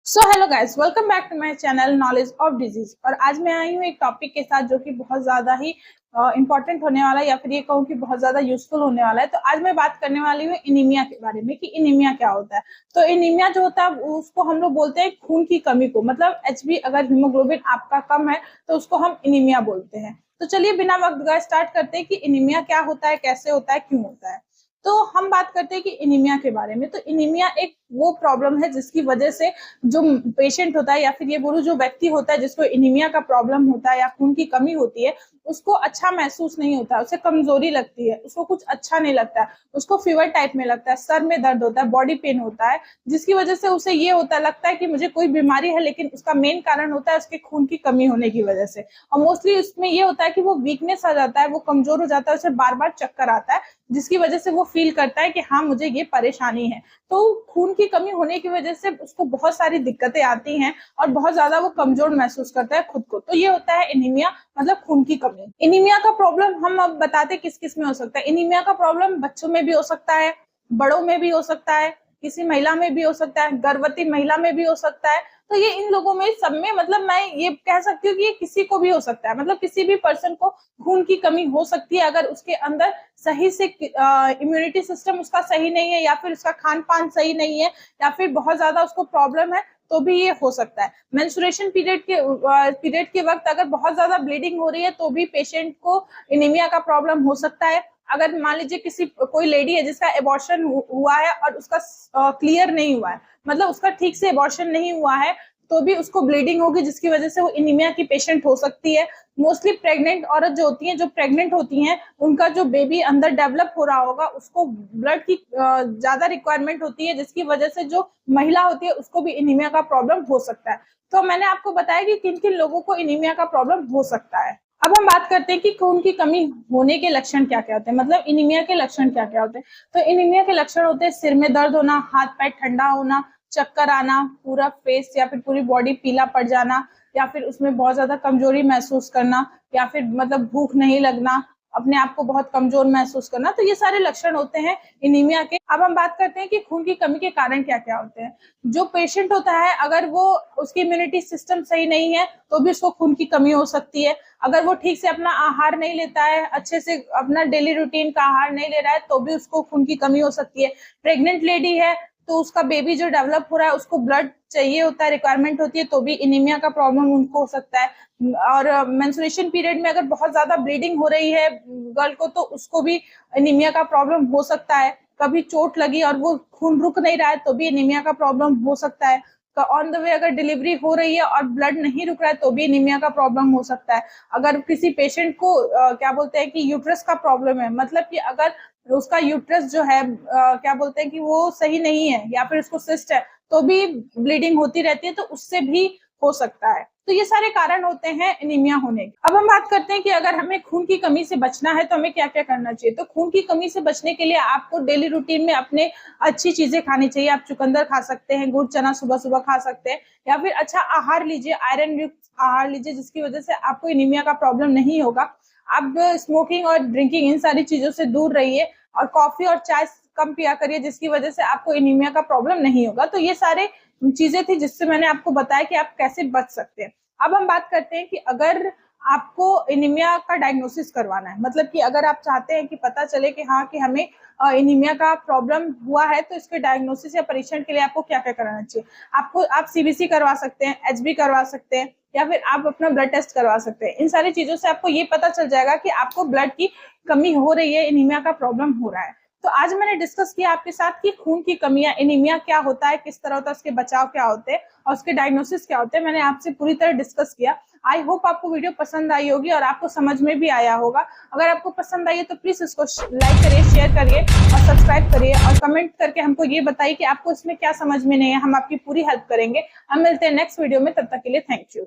So hello guys, welcome back to my channel knowledge of disease. और आज मैं आई हूँ एक टॉपिक के साथ जो कि बहुत ज्यादा ही इंपॉर्टेंट होने वाला है, या फिर ये कहूँ कि बहुत ज्यादा यूजफुल होने वाला है। तो आज मैं बात करने वाली हूँ इनीमिया के बारे में कि इनीमिया क्या होता है। तो इनीमिया जो होता है उसको हम लोग बोलते हैं खून की कमी को, मतलब एचबी, अगर हीमोग्लोबिन आपका कम है तो उसको हम इनीमिया बोलते हैं। तो चलिए बिना वक्त गए स्टार्ट करते हैं कि इनीमिया क्या होता है, कैसे होता है, क्यों होता है। तो हम बात करते हैं कि इनीमिया के बारे में। तो इनीमिया एक वो प्रॉब्लम है जिसकी वजह से जो पेशेंट होता है, या फिर ये बोलूं जो व्यक्ति होता है जिसको इनीमिया का प्रॉब्लम होता है या खून की कमी होती है, उसको अच्छा महसूस नहीं होता है, उसे कमजोरी लगती है, उसको कुछ अच्छा नहीं लगता है, उसको फीवर टाइप में लगता है, सर में दर्द होता है, बॉडी पेन होता है, जिसकी वजह से उसे ये होता लगता है कि मुझे कोई बीमारी है, लेकिन उसका मेन कारण होता है उसके खून की कमी होने की वजह से। और मोस्टली उसमें ये होता है कि वो वीकनेस आ जाता है, वो कमजोर हो जाता है, उसे बार बार चक्कर आता है, जिसकी वजह से वो फील करता है कि हाँ मुझे ये परेशानी है। तो खून की कमी होने की वजह से उसको बहुत सारी दिक्कतें आती हैं और बहुत ज्यादा वो कमजोर महसूस करता है खुद को। तो ये होता है इनीमिया, मतलब खून की कमी। इनीमिया का प्रॉब्लम हम अब बताते किस किस में हो सकता है। इनीमिया का प्रॉब्लम बच्चों में भी हो सकता है, बड़ों में भी हो सकता है, किसी महिला में भी हो सकता है, गर्भवती महिला में भी हो सकता है। तो ये इन लोगों में सब में, मतलब मैं ये कह सकती हूँ कि ये किसी को भी हो सकता है, मतलब किसी भी पर्सन को खून की कमी हो सकती है अगर उसके अंदर सही से इम्यूनिटी सिस्टम उसका सही नहीं है, या फिर उसका खान पान सही नहीं है, या फिर बहुत ज्यादा उसको प्रॉब्लम है, तो भी ये हो सकता है। मेंस्ट्रुएशन पीरियड के वक्त अगर बहुत ज्यादा ब्लीडिंग हो रही है तो भी पेशेंट को इनीमिया का प्रॉब्लम हो सकता है। अगर मान लीजिए कोई लेडी है जिसका एबॉर्शन हुआ है और उसका क्लियर नहीं हुआ है, मतलब उसका ठीक से एबॉर्शन नहीं हुआ है, तो भी उसको ब्लीडिंग होगी, जिसकी वजह से वो इनीमिया की पेशेंट हो सकती है। मोस्टली प्रेग्नेंट औरत जो होती हैं, जो प्रेग्नेंट होती हैं, उनका जो बेबी अंदर डेवलप हो रहा होगा, उसको ब्लड की ज्यादा रिक्वायरमेंट होती है, जिसकी वजह से जो महिला होती है उसको भी इनीमिया का प्रॉब्लम हो सकता है। तो मैंने आपको बताया कि किन किन लोगों को इनीमिया का प्रॉब्लम हो सकता है। अब हम बात करते हैं कि खून की कमी होने के लक्षण क्या क्या होते हैं, मतलब इनीमिया के लक्षण क्या क्या होते हैं। तो इनीमिया के लक्षण होते हैं सिर में दर्द होना, हाथ पैर ठंडा होना, चक्कर आना, पूरा फेस या फिर पूरी बॉडी पीला पड़ जाना, या फिर उसमें बहुत ज्यादा कमजोरी महसूस करना, या फिर मतलब भूख नहीं लगना, अपने आप को बहुत कमजोर महसूस करना। तो ये सारे लक्षण होते हैं इनीमिया के। अब हम बात करते हैं कि खून की कमी के कारण क्या क्या होते हैं। जो पेशेंट होता है, अगर वो उसकी इम्यूनिटी सिस्टम सही नहीं है तो भी उसको खून की कमी हो सकती है। अगर वो ठीक से अपना आहार नहीं लेता है, अच्छे से अपना डेली रूटीन का आहार नहीं ले रहा है, तो भी उसको खून की कमी हो सकती है। प्रेग्नेंट लेडी है तो उसका बेबी जो डेवलप हो रहा है उसको ब्लड चाहिए होता है, रिक्वायरमेंट होती है, तो भी इनीमिया का प्रॉब्लम उनको हो सकता है। और मेंस्ट्रुएशन पीरियड में अगर बहुत ज्यादा ब्लीडिंग हो रही है गर्ल को, तो उसको भी इनीमिया का प्रॉब्लम हो सकता है। कभी चोट लगी और वो खून रुक नहीं रहा है तो भी इनीमिया का प्रॉब्लम हो सकता है। ऑन द वे अगर डिलीवरी हो रही है और ब्लड नहीं रुक रहा है तो भी इनीमिया का प्रॉब्लम हो सकता है। अगर किसी पेशेंट को क्या बोलते हैं कि यूट्रस का प्रॉब्लम है, मतलब कि अगर उसका यूट्रस जो है क्या बोलते हैं कि वो सही नहीं है, या फिर उसको सिस्ट है, तो भी ब्लीडिंग होती रहती है, तो उससे भी हो सकता है। तो ये सारे कारण होते हैं इनीमिया होने के। अब हम बात करते हैं कि अगर हमें खून की कमी से बचना है तो हमें क्या क्या करना चाहिए। तो खून की कमी से बचने के लिए आपको डेली रूटीन में अपने अच्छी चीजें खानी चाहिए। आप चुकंदर खा सकते हैं, गुड़ चना सुबह सुबह खा सकते हैं, या फिर अच्छा आहार लीजिए, आयरन युक्त आहार लीजिए, जिसकी वजह से आपको इनीमिया का प्रॉब्लम नहीं होगा। आप स्मोकिंग और ड्रिंकिंग इन सारी चीजों से दूर रहिए, और कॉफी और चाय कम पिया करिए, जिसकी वजह से आपको इनीमिया का प्रॉब्लम नहीं होगा। तो ये सारे चीजें थी जिससे मैंने आपको बताया कि आप कैसे बच सकते हैं। अब हम बात करते हैं कि अगर आपको इनीमिया का डायग्नोसिस करवाना है, मतलब कि अगर आप चाहते हैं कि पता चले कि हाँ कि हमें इनीमिया का प्रॉब्लम हुआ है, तो इसके डायग्नोसिस या परीक्षण के लिए आपको क्या क्या कराना चाहिए। आप सीबीसी करवा सकते हैं, एचबी करवा सकते हैं, या फिर आप अपना ब्लड टेस्ट करवा सकते हैं। इन सारी चीजों से आपको ये पता चल जाएगा कि आपको ब्लड की कमी हो रही है, इनीमिया का प्रॉब्लम हो रहा है। तो आज मैंने डिस्कस किया आपके साथ कि खून की कमी या इनीमिया क्या होता है, किस तरह होता है, उसके बचाव क्या होते हैं और उसके डायग्नोसिस क्या होते हैं, मैंने आपसे पूरी तरह डिस्कस किया। आई होप आपको वीडियो पसंद आई होगी और आपको समझ में भी आया होगा। अगर आपको पसंद आई है तो प्लीज इसको लाइक करिए, शेयर करिए और सब्सक्राइब करिए, और कमेंट करके हमको ये बताइए कि आपको इसमें क्या समझ में नहीं है। हम आपकी पूरी हेल्प करेंगे। हम मिलते हैं नेक्स्ट वीडियो में, तब तक के लिए थैंक यू।